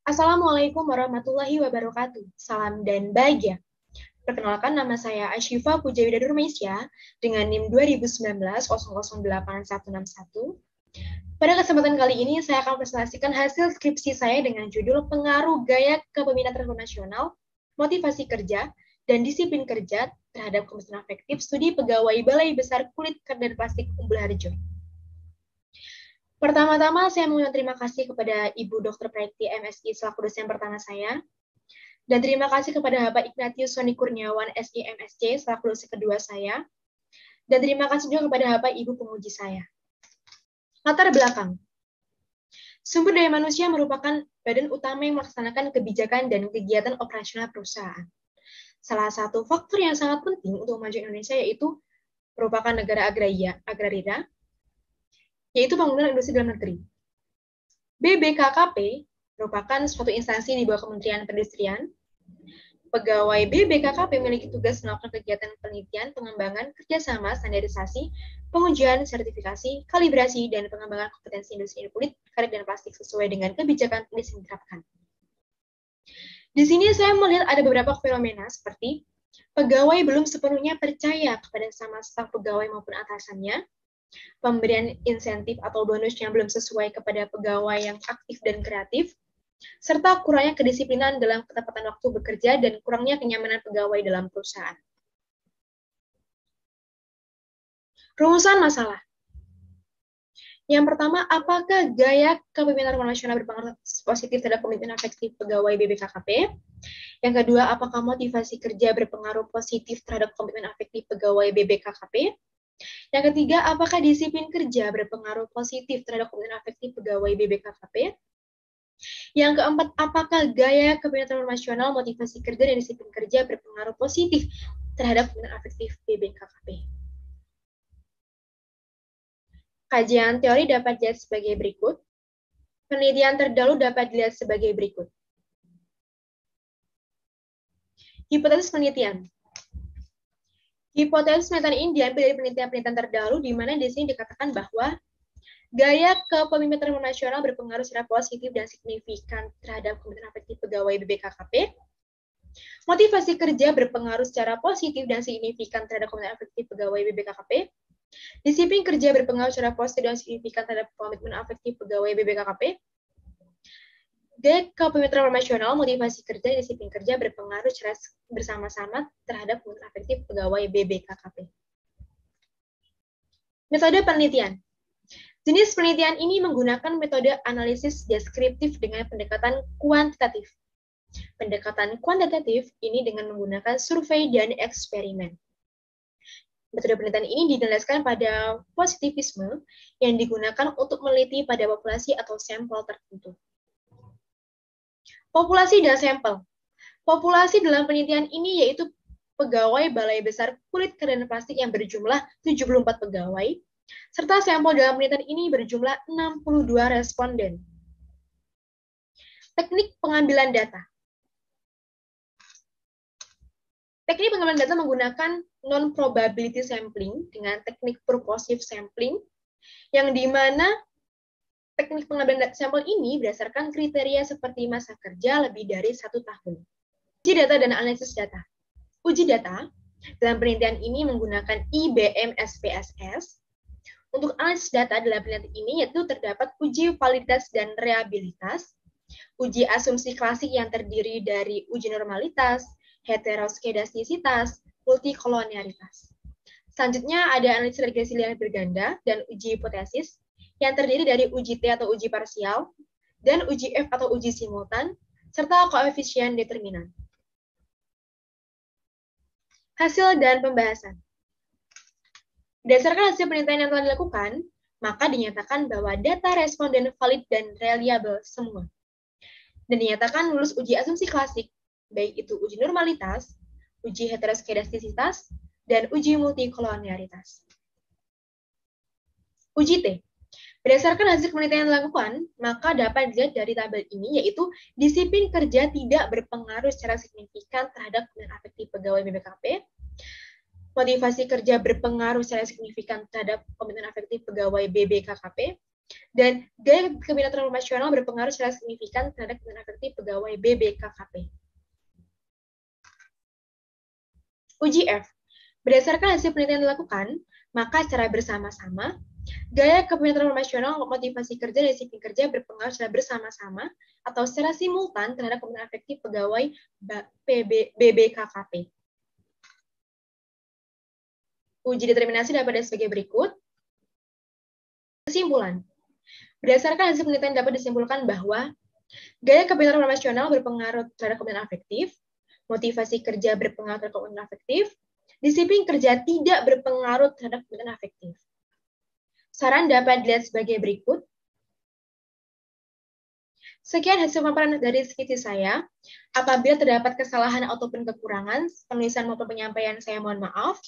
Assalamualaikum warahmatullahi wabarakatuh. Salam dan bahagia. Perkenalkan, nama saya Ashifa Pujawida Nurmaisya dengan NIM 2019-008161. Pada kesempatan kali ini, saya akan presentasikan hasil skripsi saya dengan judul Pengaruh Gaya Kepemimpinan Transnasional, Motivasi Kerja, dan Disiplin Kerja terhadap Kemitraan Afektif Studi Pegawai Balai Besar Kulit dan Plastik Umbul Harjo. Pertama-tama, saya mengucapkan terima kasih kepada Ibu Dr. Preti MSI selaku dosen pertama saya, dan terima kasih kepada Bapak Ignatius Soni Kurniawan SI MSc selaku dosen kedua saya, dan terima kasih juga kepada Bapak Ibu penguji saya. Latar belakang. Sumber daya manusia merupakan badan utama yang melaksanakan kebijakan dan kegiatan operasional perusahaan. Salah satu faktor yang sangat penting untuk memajukan Indonesia yaitu merupakan negara agraria, yaitu pembangunan industri dalam negeri. BBKKP merupakan suatu instansi di bawah Kementerian Perindustrian. Pegawai BBKKP memiliki tugas melakukan kegiatan penelitian, pengembangan, kerjasama, standarisasi, pengujian, sertifikasi, kalibrasi, dan pengembangan kompetensi industri kulit, karet, dan plastik sesuai dengan kebijakan teknis yang diterapkan. Di sini saya melihat ada beberapa fenomena seperti pegawai belum sepenuhnya percaya kepada sama staf pegawai maupun atasannya, pemberian insentif atau bonus yang belum sesuai kepada pegawai yang aktif dan kreatif, serta kurangnya kedisiplinan dalam ketepatan waktu bekerja dan kurangnya kenyamanan pegawai dalam perusahaan. Rumusan masalah. Yang pertama, apakah gaya kepemimpinan nasional berpengaruh positif terhadap kepemimpinan efektif pegawai BBKKP? Yang kedua, apakah motivasi kerja berpengaruh positif terhadap kepemimpinan efektif pegawai BBKKP? Yang ketiga, apakah disiplin kerja berpengaruh positif terhadap kepemimpinan efektif pegawai BBKKP? Yang keempat, apakah gaya kepemimpinan nasional, motivasi kerja, dan disiplin kerja berpengaruh positif terhadap kepemimpinan efektif BBKKP? Kajian teori dapat dilihat sebagai berikut. Penelitian terdahulu dapat dilihat sebagai berikut. Hipotesis penelitian. Hipotesis penelitian ini diambil dari penelitian-penelitian terdahulu, di mana di sini dikatakan bahwa gaya kepemimpinan nasional berpengaruh secara positif dan signifikan terhadap kepemimpinan efektif pegawai BBKKP. Motivasi kerja berpengaruh secara positif dan signifikan terhadap kepemimpinan efektif pegawai BBKKP. Disiplin kerja berpengaruh secara positif dan signifikan terhadap komitmen efektif pegawai BBKKP. Gaya kepemimpinan nasional, motivasi kerja, dan disiplin kerja berpengaruh secara bersama-sama terhadap komitmen efektif pegawai BBKKP. Metode penelitian. Jenis penelitian ini menggunakan metode analisis deskriptif dengan pendekatan kuantitatif. Pendekatan kuantitatif ini dengan menggunakan survei dan eksperimen. Metode penelitian ini didasarkan pada positivisme yang digunakan untuk meneliti pada populasi atau sampel tertentu. Populasi dan sampel. Populasi dalam penelitian ini yaitu pegawai Balai Besar Kulit dan Plastik yang berjumlah 74 pegawai, serta sampel dalam penelitian ini berjumlah 62 responden. Teknik pengambilan data. Teknik pengambilan data menggunakan non-probability sampling dengan teknik purposive sampling, yang dimana teknik pengambilan sampel ini berdasarkan kriteria seperti masa kerja lebih dari 1 tahun. Uji data dan analisis data. Uji data dalam penelitian ini menggunakan IBM SPSS. Untuk analisis data dalam penelitian ini yaitu terdapat uji validitas dan reliabilitas, uji asumsi klasik yang terdiri dari uji normalitas, heteroskedastisitas, multikolonialitas. Selanjutnya ada analisis regresi linear berganda dan uji hipotesis yang terdiri dari uji T atau uji parsial dan uji F atau uji simultan serta koefisien determinan. Hasil dan pembahasan. Berdasarkan hasil penelitian yang telah dilakukan, maka dinyatakan bahwa data responden valid dan reliable semua. Dan dinyatakan lulus uji asumsi klasik, baik itu uji normalitas, uji heteroskedastisitas, dan uji multikolonialitas. Uji T. Berdasarkan hasil penelitian yang dilakukan, maka dapat dilihat dari tabel ini, yaitu disiplin kerja tidak berpengaruh secara signifikan terhadap kepemimpinan efektif pegawai BBKP, motivasi kerja berpengaruh secara signifikan terhadap komitmen efektif pegawai BBKKP, Dan gaya kepemimpinan transformasional berpengaruh secara signifikan terhadap kepemimpinan efektif pegawai BBKKP. Uji F. Berdasarkan hasil penelitian yang dilakukan, maka secara bersama-sama, gaya kepemimpinan transformasional motivasi kerja dan disiplin kerja berpengaruh secara bersama-sama atau secara simultan terhadap kepemimpinan efektif pegawai BBKKP. Uji determinasi dapat sebagai berikut. Kesimpulan. Berdasarkan hasil penelitian dapat disimpulkan bahwa gaya kepemimpinan transformasional berpengaruh terhadap kepemimpinan efektif, motivasi kerja berpengaruh terhadap kepemimpinan efektif, disiplin kerja tidak berpengaruh terhadap kepemimpinan efektif. Saran dapat dilihat sebagai berikut. Sekian hasil paparan dari skripsi saya. Apabila terdapat kesalahan ataupun kekurangan, penulisan maupun penyampaian saya mohon maaf.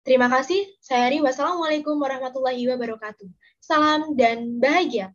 Terima kasih. Saya Ri. Wassalamualaikum warahmatullahi wabarakatuh. Salam dan bahagia.